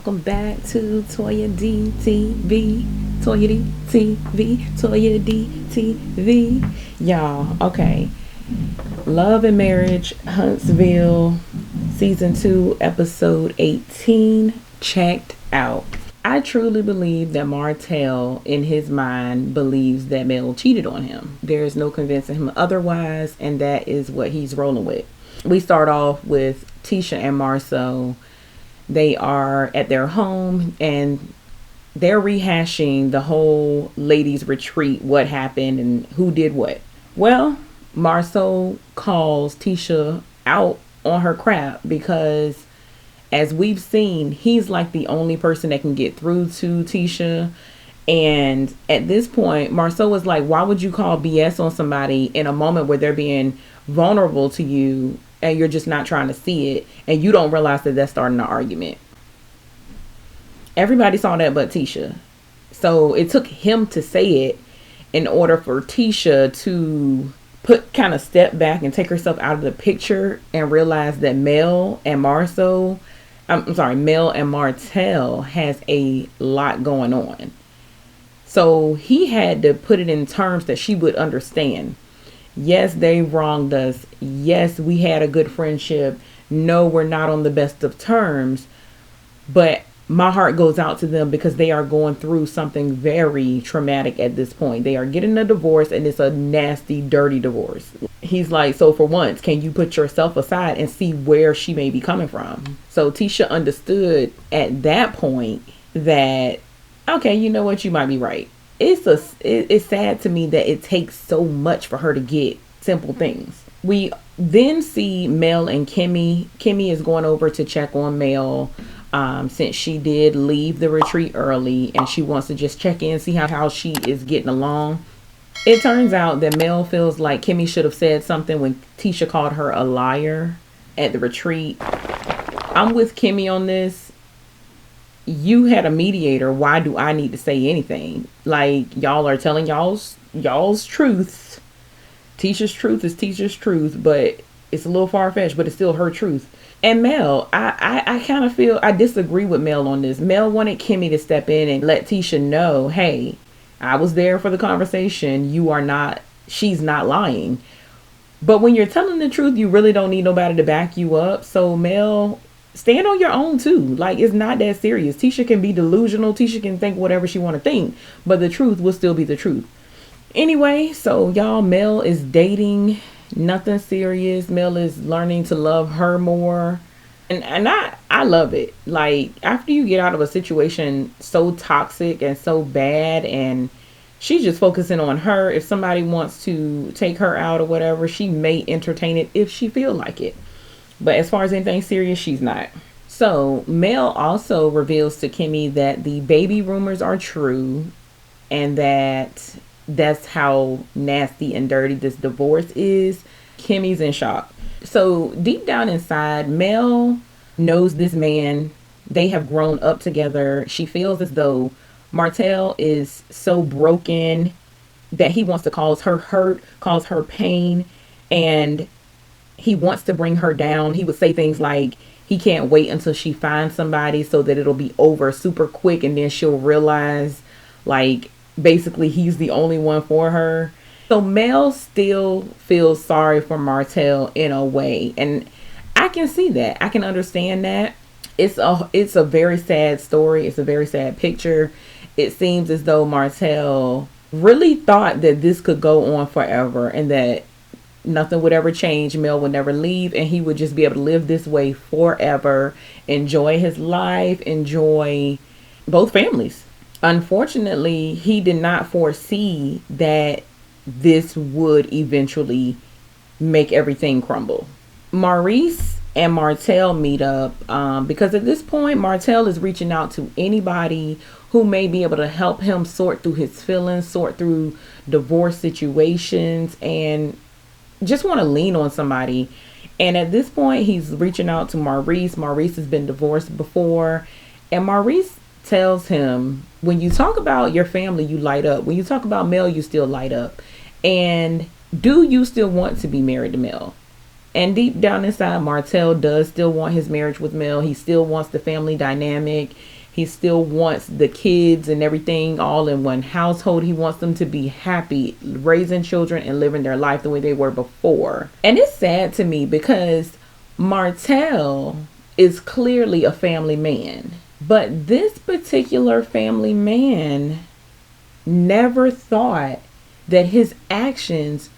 welcome back to Toya DTV. Toya DTV. Toya DTV. Y'all, okay. Love and Marriage, Huntsville, Season 2, Episode 18, checked out. I truly believe that Martell, in his mind, believes that Mel cheated on him. There's no convincing him otherwise, and that is what he's rolling with. We start off with Tisha and Marcel. They are at their home, and they're rehashing the whole ladies' retreat, what happened and who did what. Well, Marcel calls Tisha out on her crap because, as we've seen, he's like the only person that can get through to Tisha. And at this point, Marcel was like, why would you call BS on somebody in a moment where they're being vulnerable to you and you're just not trying to see it, and you don't realize that that's starting an argument? Everybody saw that but Tisha. So it took him to say it in order for Tisha to kind of step back and take herself out of the picture and realize that Mel and Martell has a lot going on. So he had to put it in terms that she would understand. Yes, they wronged us. Yes, we had a good friendship. No, we're not on the best of terms. But my heart goes out to them because they are going through something very traumatic at this point. They are getting a divorce, and it's a nasty, dirty divorce. He's like, so for once, can you put yourself aside and see where she may be coming from? So Tisha understood at that point that, okay, you know what, you might be right. It's sad to me that it takes so much for her to get simple things. We then see Mel and Kimmie. Kimmie is going over to check on Mel since she did leave the retreat early, and she wants to just check in, see how she is getting along. It turns out that Mel feels like Kimmie should have said something when Tisha called her a liar at the retreat. I'm with Kimmie on this. You had a mediator. Why do I need to say anything? Like, y'all are telling y'all's truth. Tisha's truth is Tisha's truth, but it's a little far-fetched, but it's still her truth. And Mel, I kind of feel I disagree with Mel on this. Mel wanted Kimmie to step in and let Tisha know, hey, I was there for the conversation. She's not lying. But when you're telling the truth, you really don't need nobody to back you up. So Mel, stand on your own too. Like, it's not that serious. Tisha can be delusional. Tisha can think whatever she want to think, but the truth will still be the truth. Anyway, so y'all, Mel is dating. Nothing serious. Mel is learning to love her more. And I love it. Like, after you get out of a situation so toxic and so bad, and she's just focusing on her. If somebody wants to take her out or whatever, she may entertain it if she feel like it. But as far as anything serious, she's not. So Mel also reveals to Kimmie that the baby rumors are true, and that's how nasty and dirty this divorce is. Kimmie's in shock. So deep down inside, Mel knows this man. They have grown up together. She feels as though Martell is so broken that he wants to cause her hurt, cause her pain, and he wants to bring her down. He would say things like he can't wait until she finds somebody so that it'll be over super quick, and then she'll realize, like, basically he's the only one for her. So Mel still feels sorry for Martell in a way, and I can see that. I can understand that. It's a very sad story. It's a very sad picture. It seems as though Martell really thought that this could go on forever and that nothing would ever change. Mel would never leave, and he would just be able to live this way forever, enjoy his life, enjoy both families. Unfortunately, he did not foresee that this would eventually make everything crumble. Maurice and Martell meet up because at this point, Martell is reaching out to anybody who may be able to help him sort through his feelings, sort through divorce situations, and just want to lean on somebody. And at this point, he's reaching out to Maurice. Maurice has been divorced before, and Maurice tells him, when you talk about your family, you light up. When you talk about Mel, you still light up. And do you still want to be married to Mel? And deep down inside, Martell does still want his marriage with Mel. He still wants the family dynamic. He still wants the kids and everything all in one household. He wants them to be happy, raising children and living their life the way they were before. And it's sad to me because Martell is clearly a family man. But this particular family man never thought that his actions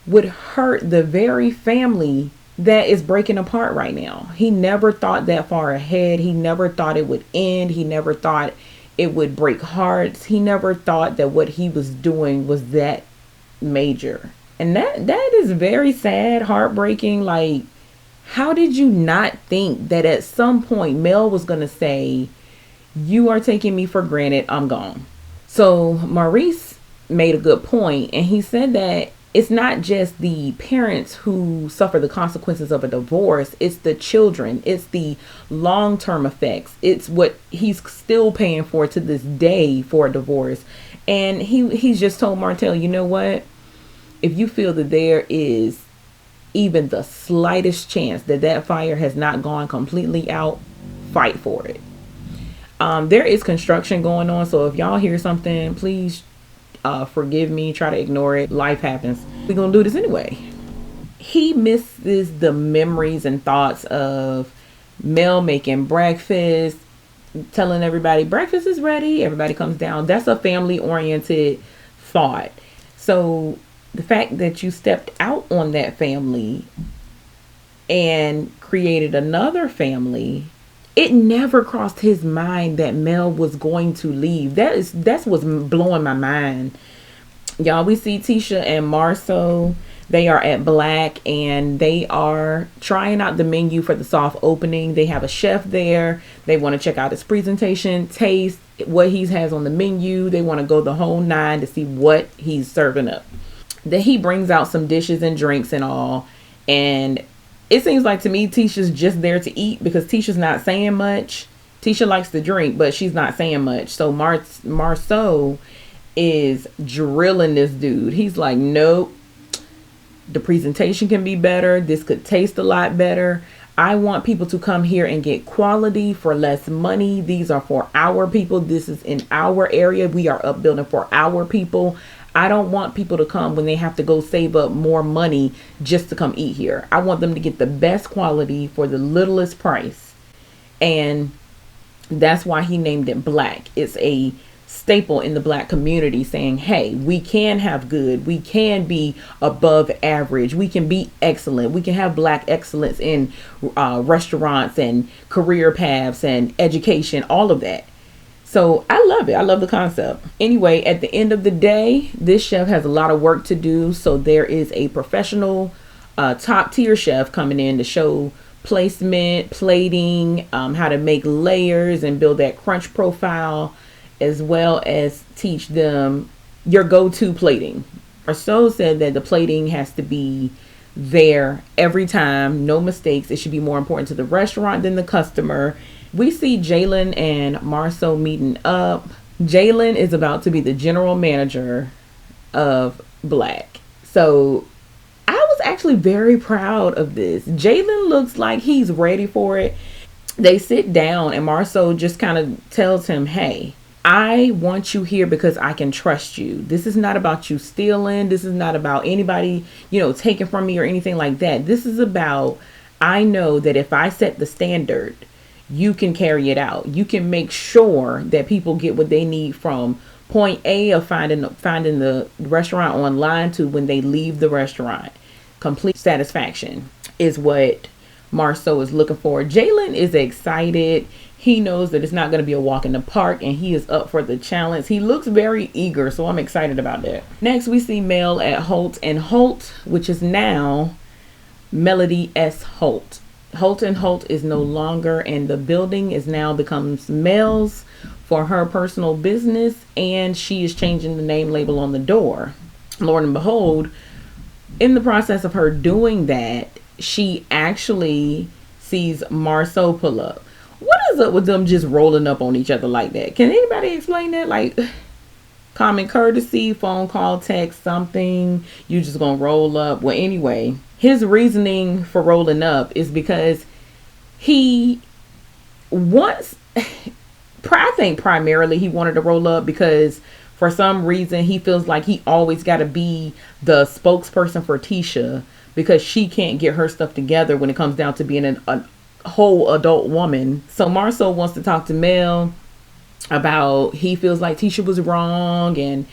would hurt the very family that is breaking apart right now. He never thought that far ahead. He never thought it would end. He never thought it would break hearts. He never thought that what he was doing was that major. And that is very sad, heartbreaking. Like, how did you not think that at some point Mel was going to say, you are taking me for granted, I'm gone? So Maurice made a good point, and he said that it's not just the parents who suffer the consequences of a divorce, it's the children, it's the long-term effects, it's what he's still paying for to this day for a divorce. And he's just told Martell, you know what, if you feel that there is even the slightest chance that that fire has not gone completely out, fight for it. There is construction going on, so if y'all hear something, please forgive me, try to ignore it. Life happens. We're gonna do this anyway. He misses the memories and thoughts of Mel making breakfast, telling everybody breakfast is ready, everybody comes down. That's a family oriented thought. So the fact that you stepped out on that family and created another family, it never crossed his mind that Mel was going to leave. That's what's blowing my mind. Y'all, we see Tisha and Marcel. They are at Black and they are trying out the menu for the soft opening. They have a chef there. They want to check out his presentation, taste what he has on the menu. They want to go the whole nine to see what he's serving up. Then he brings out some dishes and drinks and all. And it seems like to me Tisha's just there to eat because Tisha's not saying much. Tisha likes to drink, but she's not saying much. So Marsau is drilling this dude. He's like, nope, the presentation can be better. This could taste a lot better. I want people to come here and get quality for less money. These are for our people. This is in our area. We are upbuilding for our people. I don't want people to come when they have to go save up more money just to come eat here. I want them to get the best quality for the littlest price. And that's why he named it Black. It's a staple in the Black community saying, hey, we can have good. We can be above average. We can be excellent. We can have Black excellence in restaurants and career paths and education, all of that. So I love it. I love the concept. Anyway, at the end of the day, this chef has a lot of work to do. So there is a professional top tier chef coming in to show placement, plating, how to make layers and build that crunch profile, as well as teach them your go-to plating. Marcel said that the plating has to be there every time, no mistakes. It should be more important to the restaurant than the customer. We see Jalen and Marcel meeting up. Jalen is about to be the general manager of Black. So I was actually very proud of this. Jalen looks like he's ready for it. They sit down and Marcel just kind of tells him, hey, I want you here because I can trust you. This is not about you stealing. This is not about anybody, taking from me or anything like that. This is about, I know that if I set the standard, you can carry it out. You can make sure that people get what they need from point A of finding the restaurant online to when they leave the restaurant. Complete satisfaction is what Marcel is looking for. Jalen is excited. He knows that it's not going to be a walk in the park and he is up for the challenge. He looks very eager, so I'm excited about that. Next, we see Mel at Holt, and Holt, which is now Melody S. Holt. Holt and Holt is no longer, and the building is now becomes Mel's for her personal business, and she is changing the name label on the door. Lord and behold, in the process of her doing that, she actually sees Marcel pull up. What is up with them just rolling up on each other like that? Can anybody explain that? Like, common courtesy, phone call, text, something, you just gonna roll up. Well, anyway, his reasoning for rolling up is because he wants I think primarily he wanted to roll up because for some reason he feels like he always got to be the spokesperson for Tisha because she can't get her stuff together when it comes down to being a whole adult woman. So Marsau wants to talk to Mel about he feels like Tisha was wrong and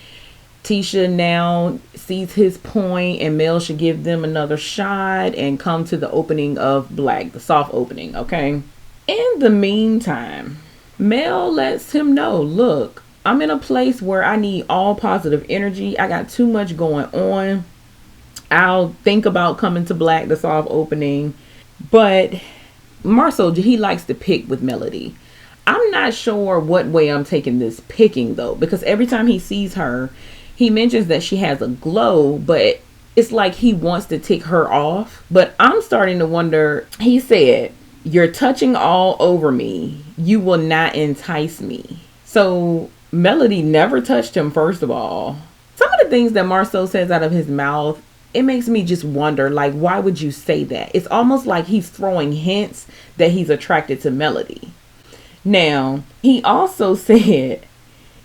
Tisha now sees his point and Mel should give them another shot and come to the opening of Black, the soft opening, okay? In the meantime, Mel lets him know, look, I'm in a place where I need all positive energy. I got too much going on. I'll think about coming to Black, the soft opening. But Marsau, he likes to pick with Melody. I'm not sure what way I'm taking this picking though, because every time he sees her, he mentions that she has a glow, but it's like he wants to tick her off. But I'm starting to wonder, he said, you're touching all over me. You will not entice me. So Melody never touched him, first of all. Some of the things that Marsau says out of his mouth, it makes me just wonder, like, why would you say that? It's almost like he's throwing hints that he's attracted to Melody. Now, he also said,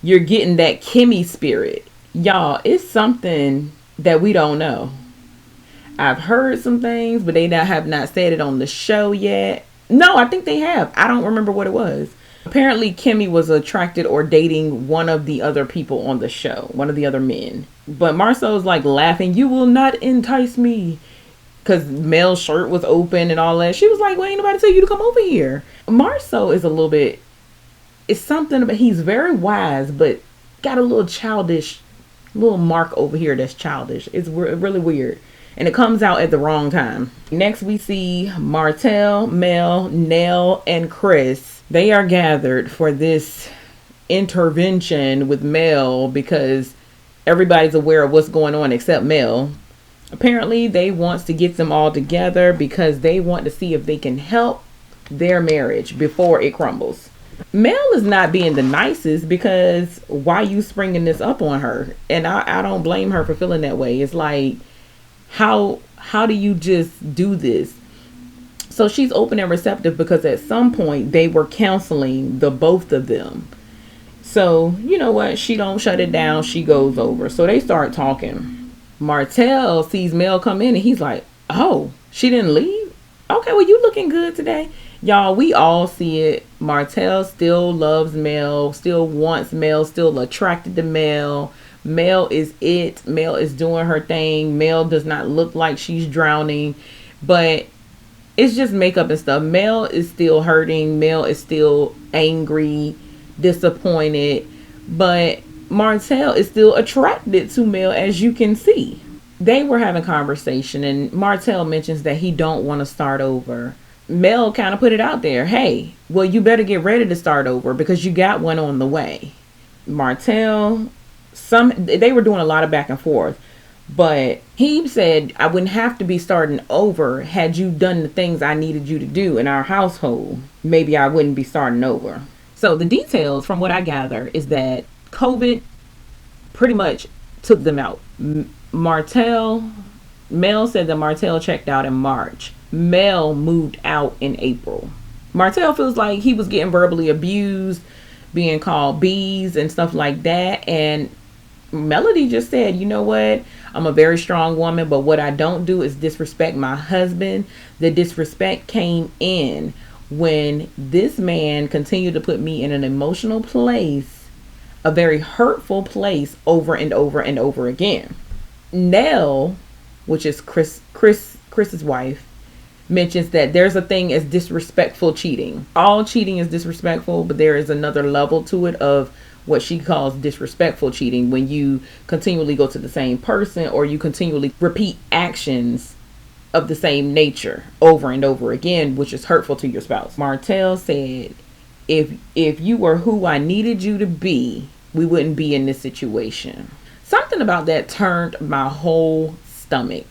you're getting that Kimmie spirit. Y'all, it's something that we don't know. I've heard some things, but they have not said it on the show yet. No, I think they have. I don't remember what it was. Apparently, Kimmie was attracted or dating one of the other people on the show, one of the other men. But Marsau's like laughing, you will not entice me. Because Mel's shirt was open and all that. She was like, well, ain't nobody tell you to come over here. Marsau is a little bit, it's something about, he's very wise, but got a little childish, little mark over here that's childish. It's really weird. And it comes out at the wrong time. Next we see Martell, Mel, Nell, and Chris. They are gathered for this intervention with Mel because everybody's aware of what's going on except Mel. Apparently they want to get them all together because they want to see if they can help their marriage before it crumbles. Mel is not being the nicest because why you springing this up on her? And I don't blame her for feeling that way. It's like, how do you just do this? So she's open and receptive because at some point they were counseling the both of them. So you know what? She don't shut it down. She goes over. So they start talking. Martell sees Mel come in and he's like, oh, she didn't leave? Okay, well, you looking good today. Y'all, we all see it. Martell still loves Mel, still wants Mel, still attracted to Mel. Mel is it. Mel is doing her thing. Mel does not look like she's drowning, but it's just makeup and stuff. Mel is still hurting. Mel is still angry, disappointed, but Martell is still attracted to Mel, as you can see. They were having conversation and Martell mentions that he don't want to start over. Mel kind of put it out there. Hey, well, you better get ready to start over because you got one on the way. Martell, they were doing a lot of back and forth, but he said, I wouldn't have to be starting over had you done the things I needed you to do in our household. Maybe I wouldn't be starting over. So the details from what I gather is that COVID pretty much took them out. Mel said that Martell checked out in March. Mel moved out in April. Martell feels like he was getting verbally abused, being called bees and stuff like that. And Melody just said, you know what? I'm a very strong woman, but what I don't do is disrespect my husband. The disrespect came in when this man continued to put me in an emotional place, a very hurtful place, over and over and over again. Nell, which is Chris's wife, mentions that there's a thing as disrespectful cheating. All cheating is disrespectful, but there is another level to it of what she calls disrespectful cheating, when you continually go to the same person or you continually repeat actions of the same nature over and over again, which is hurtful to your spouse. Martell said, if you were who I needed you to be, we wouldn't be in this situation. Something about that turned my whole stomach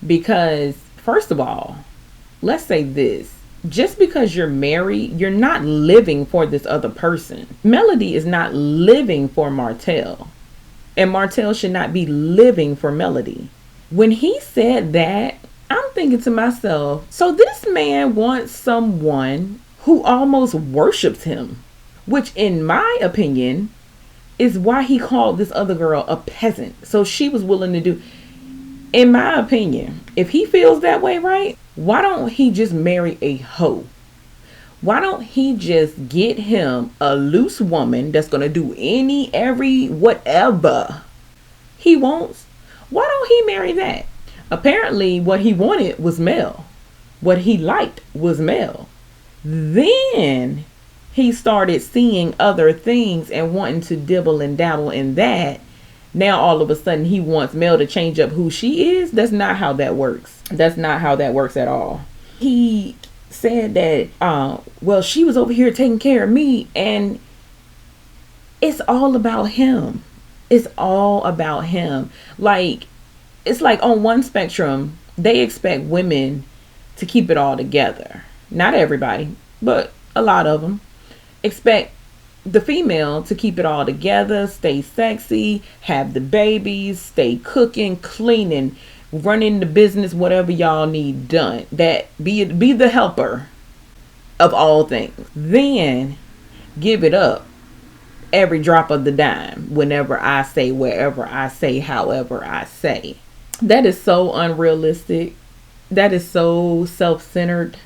because, first of all, let's say this. Just because you're married, you're not living for this other person. Melody is not living for Martell, and Martell should not be living for Melody. When he said that, I'm thinking to myself, so this man wants someone who almost worships him, which in my opinion is why he called this other girl a peasant. So she was willing to do, in my opinion, if he feels that way, right? Why don't he just marry a hoe? Why don't he just get him a loose woman that's going to do every, whatever he wants? Why don't he marry that? Apparently what he wanted was Mel. What he liked was Mel. Then he started seeing other things and wanting to dibble and dabble in that. Now all of a sudden he wants Mel to change up who she is. That's not how that works. That's not how that works at all. He said that, well, she was over here taking care of me, and it's all about him. It's all about him. Like, it's like on one spectrum, they expect women to keep it all together. Not everybody, but a lot of them expect the female to keep it all together, stay sexy, have the babies, stay cooking, cleaning, running the business, whatever y'all need done. That be the helper of all things. Then give it up every drop of the dime, whenever I say, wherever I say, however I say. That is so unrealistic. That is so self-centered.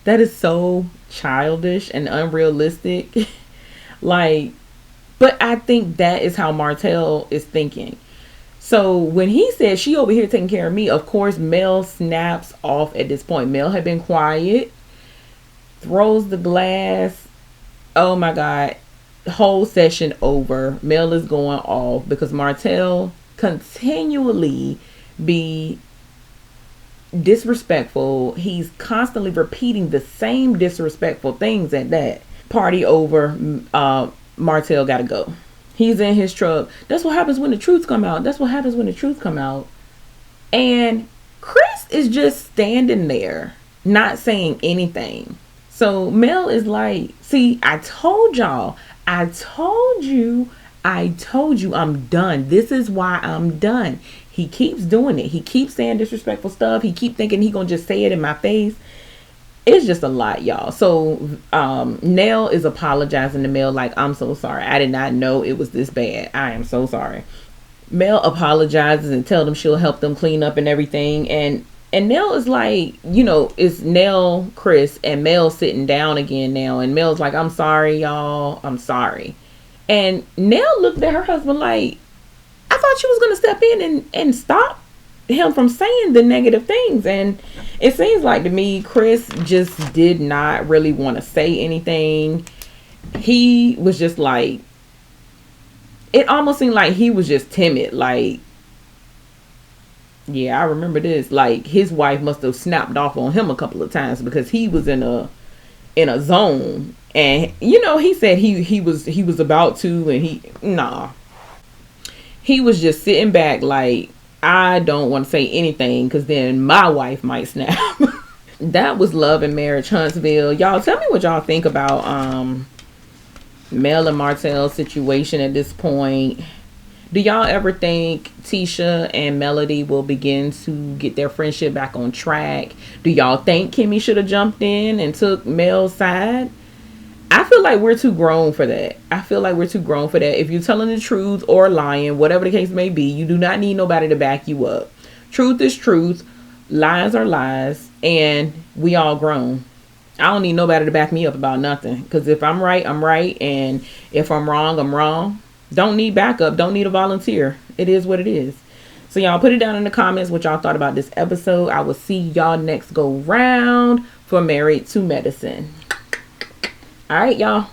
That is so childish and unrealistic. Like, but I think that is how Martell is thinking. So when he said she over here taking care of me, of course Mel snaps off at this point. Mel had been quiet, throws the glass. Oh my God. Whole session over. Mel is going off because Martell continually be disrespectful. He's constantly repeating the same disrespectful things at that. Party over. Martell gotta go. He's in his truck. That's what happens when the truth come out. That's what happens when the truth come out. And Chris is just standing there, not saying anything. So Mel is like, see, I told y'all. I told you I'm done. This is why I'm done. He keeps doing it. He keeps saying disrespectful stuff. He keeps thinking he gonna just say it in my face. It's just a lot, y'all. So Nell is apologizing to Mel like, I'm so sorry. I did not know it was this bad. I am so sorry. Mel apologizes and tells them she'll help them clean up and everything. And Nell is like, you know, it's Nell, Chris, and Mel sitting down again now. And Mel's like, I'm sorry, y'all. I'm sorry. And Nell looked at her husband like, I thought she was going to step in and stop him from saying the negative things. And it seems like to me Chris just did not really want to say anything. He was just like, it almost seemed like he was just timid. Like, yeah, I remember this. Like, his wife must have snapped off on him a couple of times because he was in a zone. And you know, he said he was about to, and he was just sitting back like, I don't want to say anything because then my wife might snap. That was Love and Marriage Huntsville. Y'all tell me what y'all think about Mel and Martell's situation at this point. Do y'all ever think Tisha and Melody will begin to get their friendship back on track? Do y'all think Kimmie should have jumped in and took Mel's side? I feel like we're too grown for that. If you're telling the truth or lying, whatever the case may be, you do not need nobody to back you up. Truth is truth. Lies are lies. And we all grown. I don't need nobody to back me up about nothing. Because if I'm right, I'm right. And if I'm wrong, I'm wrong. Don't need backup. Don't need a volunteer. It is what it is. So y'all put it down in the comments what y'all thought about this episode. I will see y'all next go round for Married to Medicine. All right, y'all.